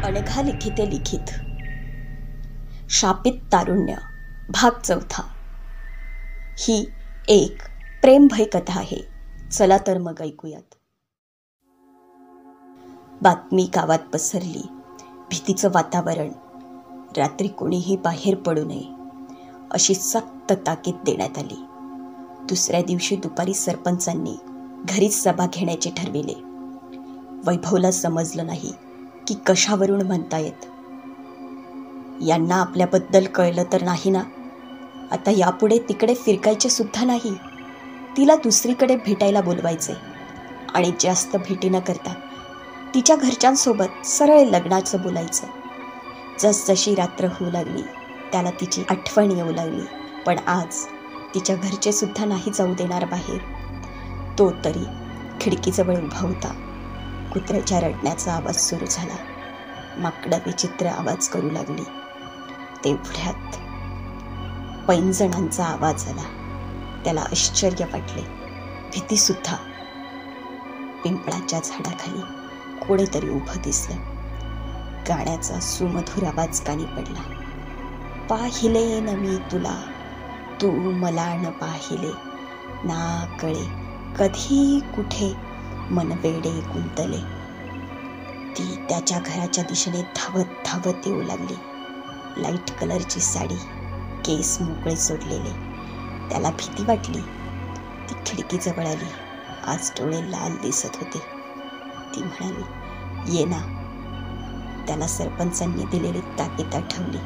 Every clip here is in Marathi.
अनघा लिखिते लिखित शापित तारुण्य भाग 4। ही एक प्रेमभय कथा आहे। चला तर मग ऐकूयात। बातमी गावात पसरली। भीतीचं वातावरण। रात्री कोणीही बाहेर पडू नये अशी सक्त ताकीद देण्यात आली। दुसऱ्या दिवशी दुपारी सरपंचांनी घरीच सभा घेण्याचे ठरविले। वैभवला समजलं नाही की कशावरून म्हणतायत। यांना आपल्याबद्दल कळलं तर नाही ना? आता यापुढे तिकडे फिरकायचे सुद्धा नाही। तिला दुसरीकडे भेटायला बोलवायचे आणि जास्त भेटी न करता तिच्या घरच्यांसोबत सरळ लग्नाचं बोलायचं। जसजशी रात्र होऊ लागली त्याला तिची आठवण येऊ लागली। पण आज तिच्या घरचे सुद्धा नाही जाऊ देणार बाहेर। तो तरी खिडकीजवळ उभा होता। कुत्र्याच्या रडण्याचा आवाज सुरू झाला। माकडं विचित्र आवाज करू लागली। तेवढ्यात पैंजणांचा आवाज आला। त्याला आश्चर्य वाटले, भीतीसुद्धा। पिंपळाच्या झाडाखाली कोणीतरी उभं दिसलं। गाण्याचा सुमधुर आवाज कानी पडला। पाहिले न मी तुला, तू मला न पाहिले, ना कळे कधी कुठे मन वेडे गुंतले। ती त्याच्या घराच्या दिशेने धावत धावत येऊ लागली। लाईट कलरची साडी, केस मोकळे सोडलेले। त्याला भीती वाटली। ती खिडकीजवळ आली। आज डोळे लाल दिसत होते। ती म्हणाली, ये ना। त्याला सरपंचांनी दिलेली ताकीद आठवली।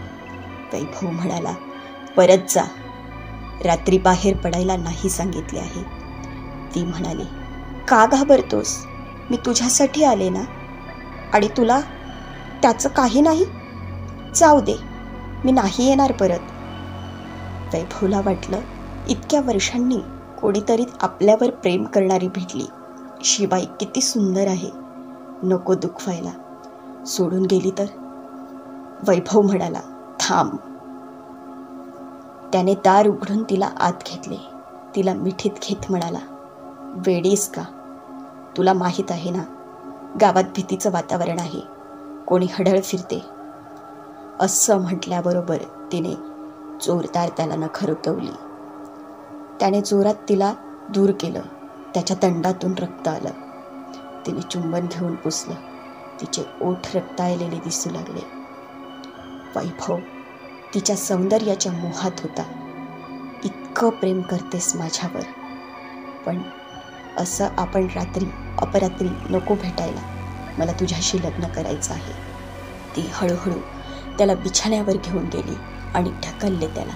वैभव म्हणाला, परत जा। रात्री बाहेर पडायला नाही सांगितले आहे। ती म्हणाली, का घाबरतोस? मी तुझ्यासाठी आले ना। आणि तुला त्याचं काही नाही? जाऊ दे, मी नाही येणार परत। वैभवला वाटलं, इतक्या वर्षांनी कोणीतरी आपल्यावर प्रेम करणारी भेटली। शिवाय किती सुंदर आहे, नको दुखवायला। सोडून गेली तर? वैभव म्हणाला, थांब। त्याने दार उघडून तिला आत घेतले। तिला मिठीत घेत म्हणाला, वेडीस का? तुला माहीत आहे ना, गावात भीतीचं वातावरण आहे। कोणी हडळ फिरते। असं म्हटल्याबरोबर तिने जोरदार त्याला नखं रुतवली। त्याने जोरात तिला दूर केलं। त्याच्या तंडातून रक्त आलं। तिने चुंबन घेऊन पुसलं। तिचे ओठ रक्ताळलेले दिसू लागले। वैभव तिच्या सौंदर्याच्या मोहात होता। इतकं प्रेम करतेस माझ्यावर, पण असं आपण रात्री अपरात्री नको भेटायला। मला तुझ्याशी लग्न करायचं आहे। ती हळूहळू त्याला बिछाण्यावर घेऊन गेली आणि ढकलले त्याला।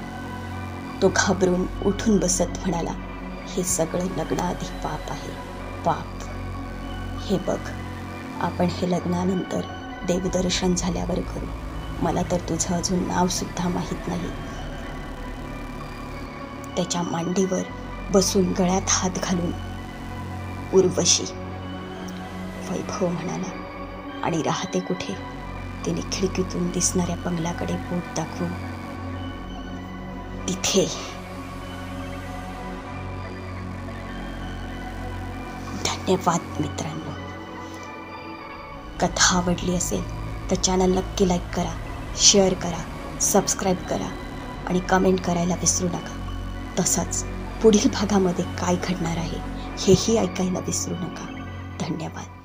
तो घाबरून उठून बसत म्हणाला, हे सगळं लग्नाआधी पाप आहे, पाप। हे बघ, आपण हे लग्नानंतर देवदर्शन झाल्यावर करू। मला तर तुझं अजून नाव सुद्धा माहीत नाही। त्याच्या मांडीवर बसून गळ्यात हात घालून, उर्वशी। वैभव म्हणाला, आणि राहते कुठे? तिने खिडकीतून दिसणाऱ्या बंगल्याकडे बोट दाखवून, तिथे। धन्यवाद मित्रांनो। कथा आवडली असेल तर चॅनल नक्की लाईक करा, शेअर करा, सबस्क्राईब करा आणि कमेंट करायला विसरू नका। तसंच पुढील भागामध्ये काय घडणार आहे हेही ऐकायला विसरू नका। धन्यवाद।